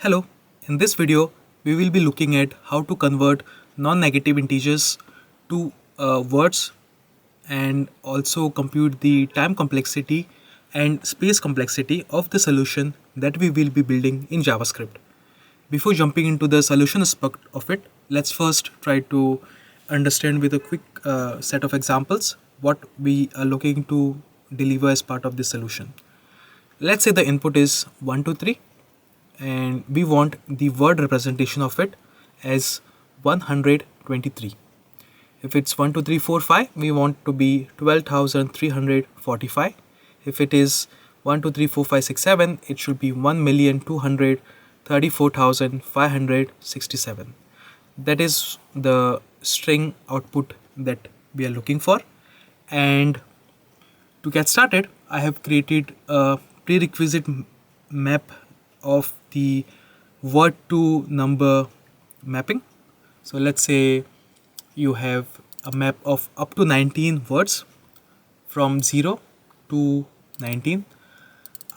Hello, in this video we will be looking at how to convert non-negative integers to words and also compute the time complexity and space complexity of the solution that we will be building in JavaScript. Before jumping into the solution aspect of it, let's first try to understand with a quick set of examples what we are looking to deliver as part of this solution. Let's say the input is 1, 2, 3 and we want the word representation of it as 123. If it's 1, 2, 3, 4, 5, we want to be 12,345. If it is 1, 2, 3, 4, 5, 6, 7, it should be 1,234,567. That is the string output that we are looking for. And to get started, I have created a prerequisite map of the word to number mapping. So let's say you have a map of up to 19 words from 0 to 19.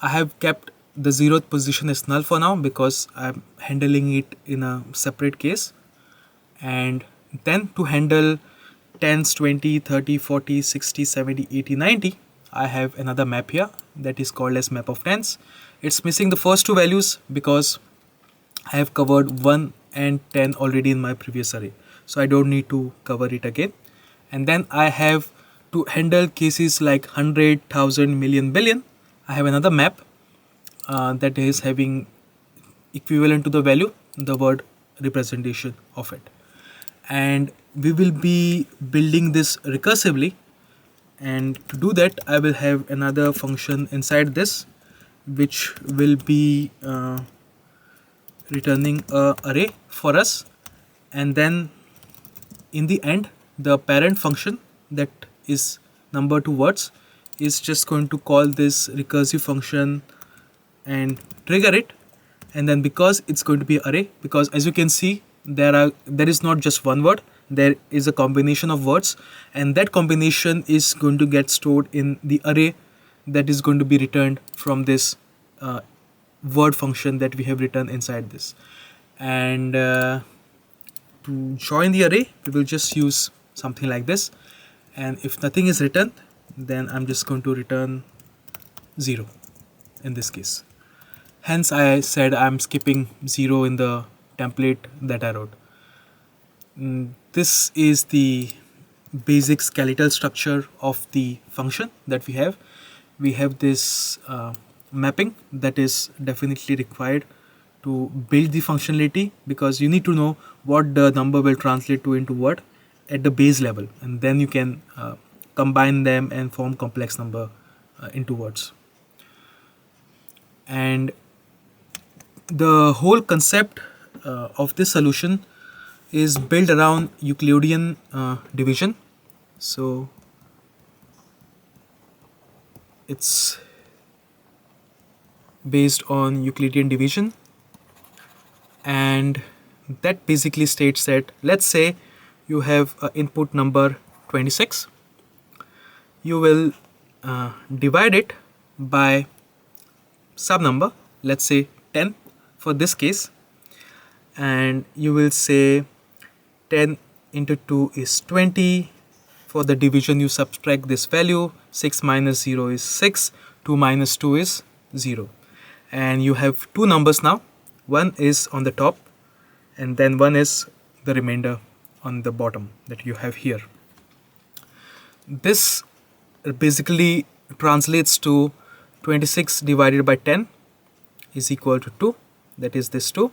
I have kept the 0th position as null for now because I'm handling it in a separate case. And then to handle 10s, 20, 30, 40, 60, 70, 80, 90, I have another map here that is called as map of 10s. It's missing the first two values because I have covered 1 and 10 already in my previous array. So I don't need to cover it again. And then I have to handle cases like 100, 1000, million, billion. I have another map that is having equivalent to the value, the word representation of it. And we will be building this recursively. And to do that, I will have another function inside this which will be returning a array for us, and then in the end the parent function that is number 2 words is just going to call this recursive function and trigger it. And then because it's going to be array, because as you can see there is not just one word, there is a combination of words, and that combination is going to get stored in the array that is going to be returned from this word function that we have written inside this. And to join the array, we will just use something like this, and if nothing is returned, then I'm just going to return 0 in this case. Hence I said I'm skipping 0 in the template that I wrote. This is the basic skeletal structure of the function that we have. We have this mapping that is definitely required to build the functionality, because you need to know what the number will translate to into what at the base level, and then you can combine them and form complex number into words. And the whole concept of this solution is built around Euclidean division. So it's based on Euclidean division, and that basically states that, let's say you have an input number 26, you will divide it by some number, let's say 10 for this case, and you will say 10 into 2 is 20. For the division you subtract this value, 6 minus 0 is 6, 2 minus 2 is 0, and you have two numbers now. One is on the top and then one is the remainder on the bottom that you have here. This basically translates to 26 divided by 10 is equal to 2, that is this 2,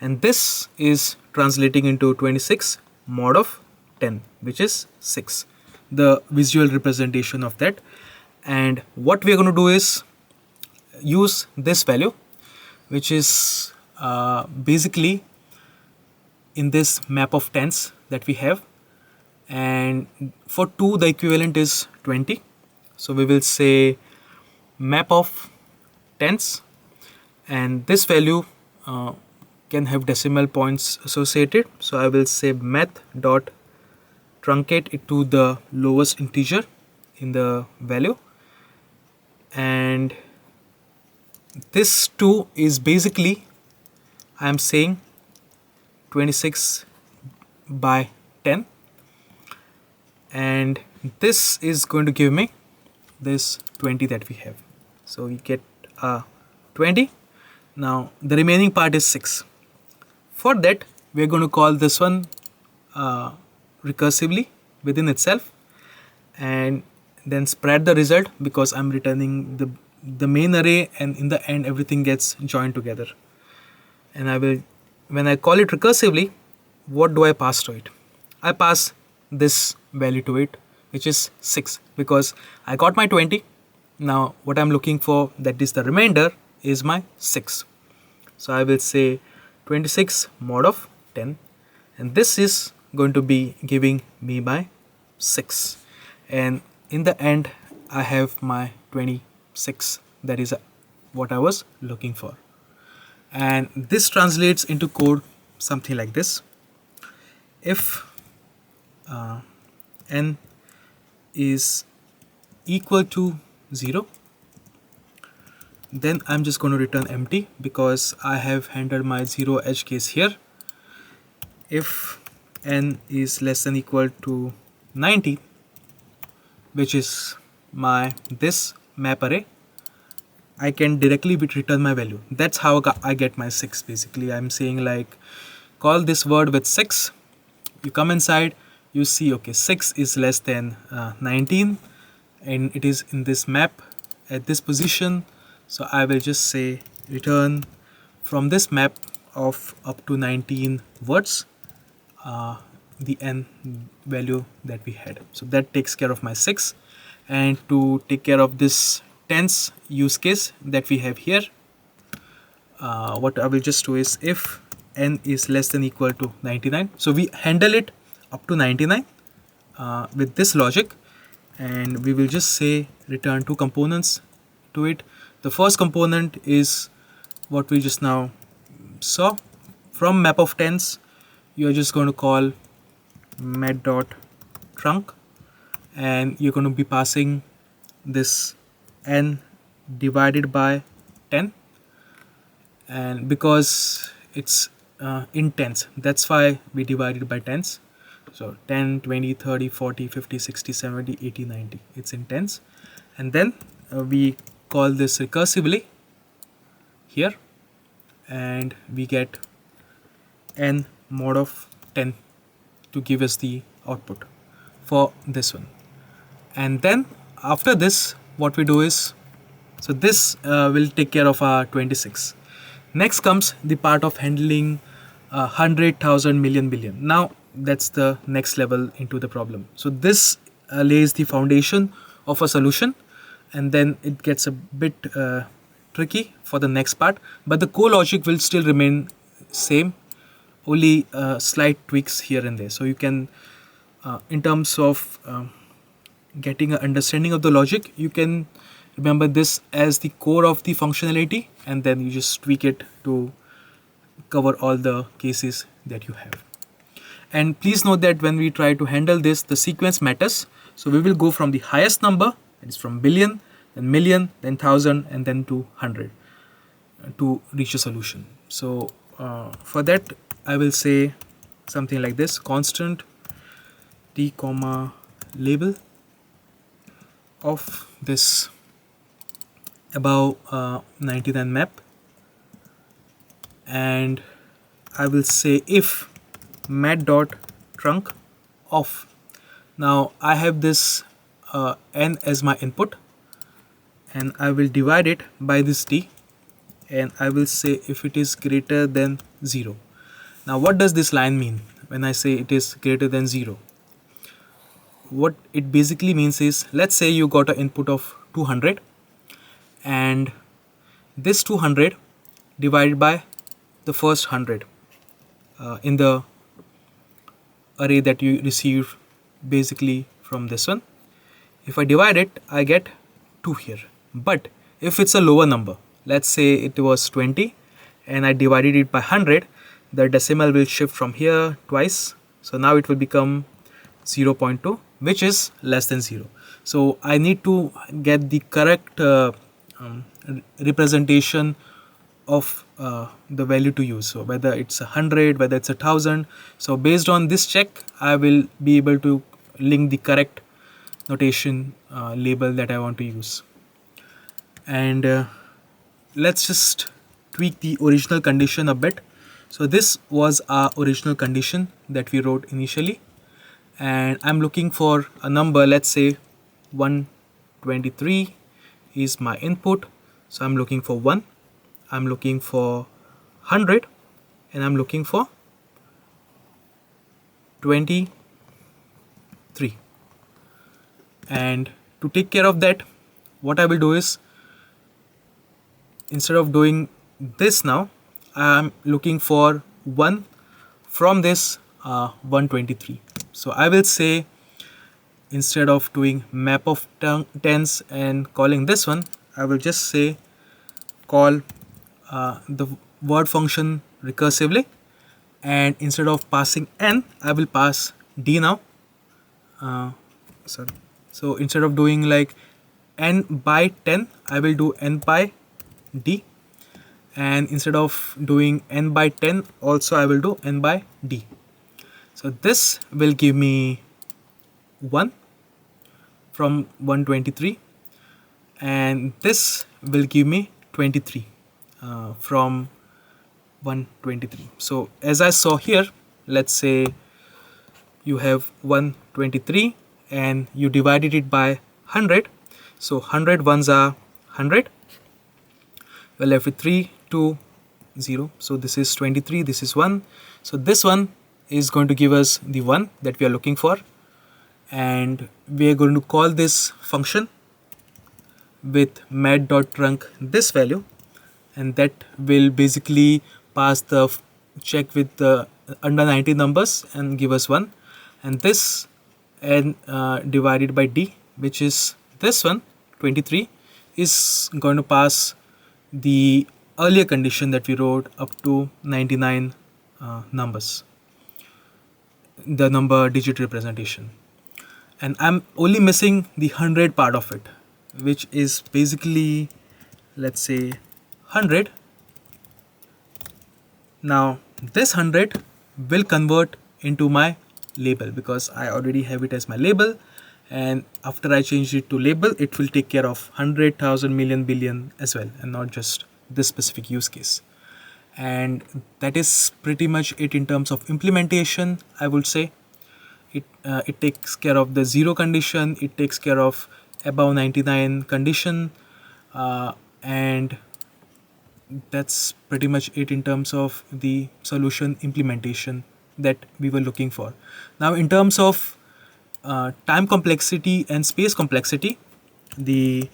and this is translating into 26 mod of 10, which is 6, the visual representation of that. And what we are going to do is use this value, which is basically in this map of tens that we have, and for 2 the equivalent is 20. So we will say map of tens, and this value can have decimal points associated. So I will say math dot truncate it to the lowest integer in the value, and this 2 is basically I am saying 26 by 10, and this is going to give me this 20 that we have. So we get 20. Now the remaining part is 6. For that, we're going to call this one recursively within itself, and then spread the result, because I'm returning the main array, and in the end everything gets joined together. And I will, when I call it recursively, what do I pass to it? I pass this value to it, which is 6, because I got my 20. Now what I'm looking for, that is the remainder, is my 6. So I will say 26 mod of 10, and this is going to be giving me my 6, and in the end I have my 26. That is what I was looking for. And this translates into code something like this. If n is equal to 0, then I'm just going to return empty, because I have handled my 0 edge case here. If n is less than equal to 90, which is my this map array, I can directly return my value. That's how I get my 6. Basically, I'm saying like, call this word with 6. You come inside, you see, okay, 6 is less than 19, and it is in this map at this position. So I will just say return from this map of up to 19 words the n value that we had. So that takes care of my 6. And to take care of this tense use case that we have here, what I will just do is, if n is less than equal to 99, so we handle it up to 99 with this logic, and we will just say return 2 components to it. The first component is what we just now saw. From map of tens, you're just going to call mat.trunk, and you're going to be passing this n divided by 10, and because it's in tens, that's why we divide it by tens. So 10, 20, 30, 40, 50, 60, 70, 80, 90, it's in tens. And then we call this recursively here, and we get n mod of 10 to give us the output for this one. And then after this, what we do is, so this will take care of our 26. Next comes the part of handling 100,000 million billion. Now that's the next level into the problem. So this lays the foundation of a solution, and then it gets a bit tricky for the next part, but the core logic will still remain same, only slight tweaks here and there. So you can, in terms of getting an understanding of the logic, you can remember this as the core of the functionality, and then you just tweak it to cover all the cases that you have. And please note that when we try to handle this, the sequence matters. So we will go from the highest number, that is from billion, then million, then thousand, and then to 100 to reach a solution. So for that, I will say something like this: constant t comma label of this above 99 map, and I will say if mat.trunk of. Now I have this n as my input, and I will divide it by this t, and I will say if it is greater than 0. Now what does this line mean when I say it is greater than 0? What it basically means is, let's say you got an input of 200, and this 200 divided by the first 100 in the array that you received basically from this one. If I divide it, I get 2 here. But if it's a lower number, let's say it was 20 and I divided it by 100, the decimal will shift from here twice. So now it will become 0.2, which is less than 0. So I need to get the correct representation of the value to use. So whether it's 100, whether it's 1000. So based on this check, I will be able to link the correct notation label that I want to use. And let's just tweak the original condition a bit. So this was our original condition that we wrote initially, and I'm looking for a number. Let's say 123 is my input, so I'm looking for 1, I'm looking for 100, and I'm looking for 23. And to take care of that, what I will do is, instead of doing this now, I'm looking for 1 from this 123. So I will say, instead of doing map of tens and calling this one, I will just say call the word function recursively, and instead of passing n, I will pass d now. Sorry. So instead of doing like n by 10, I will do n by d, and instead of doing n by 10, also I will do n by d. So this will give me 1 from 123, and this will give me 23 from 123. So as I saw here, let's say you have 123 and you divided it by 100. So 100 ones are 100. We're left with 3, 2, 0. So this is 23, this is 1. So this one is going to give us the 1 that we are looking for, and we are going to call this function with mat.trunc this value, and that will basically pass the check with the under 90 numbers and give us 1, and this n divided by d, which is this one 23, is going to pass the earlier condition that we wrote up to 99 numbers, the number digit representation. And I'm only missing the 100 part of it, which is basically, let's say, 100. Now this 100 will convert into my label, because I already have it as my label, and after I change it to label, it will take care of 100,000 million billion as well, and not just this specific use case. And that is pretty much it in terms of implementation. I would say it takes care of the 0 condition, it takes care of above 99 condition, and that's pretty much it in terms of the solution implementation that we were looking for. Now in terms of time complexity and space complexity, the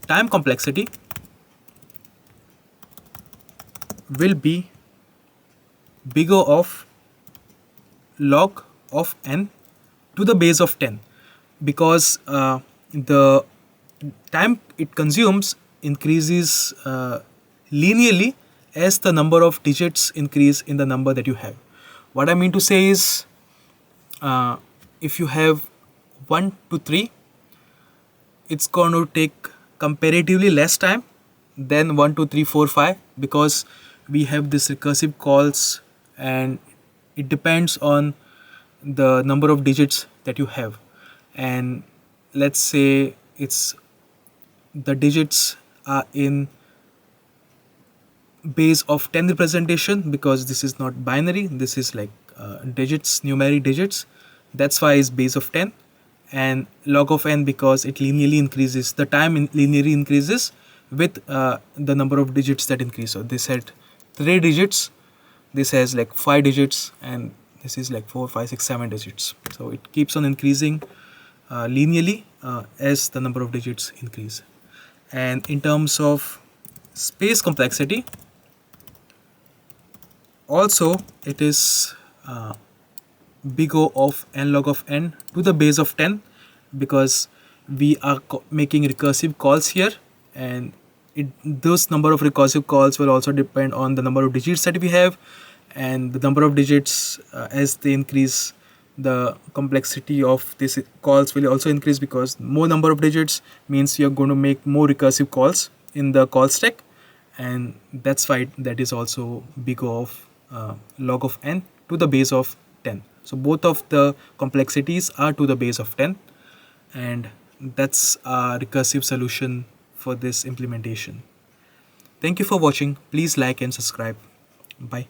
time complexity will be bigger of log of n to the base of 10, because the time it consumes increases linearly as the number of digits increase in the number that you have. What I mean to say is, if you have 1 to 3, it's going to take comparatively less time than 1, 2, 3, 4, 5, because we have this recursive calls, and it depends on the number of digits that you have. And let's say it's the digits are in base of 10 representation, because this is not binary, this is like digits, numeric digits. That's why it's base of 10, and log of n because it linearly increases, the time linearly increases with the number of digits that increase. So this had 3 digits, this has like 5 digits, and this is like 4, 5, 6, 7 digits. So it keeps on increasing linearly as the number of digits increase. And in terms of space complexity, also it is big O of n log of n to the base of 10, because we are making recursive calls here, and those number of recursive calls will also depend on the number of digits that we have, and the number of digits as they increase, the complexity of these calls will also increase, because more number of digits means you're going to make more recursive calls in the call stack, and that's why that is also big of log of n to the base of 10. So both of the complexities are to the base of 10, and that's a recursive solution for this implementation. Thank you for watching. Please like and subscribe. Bye.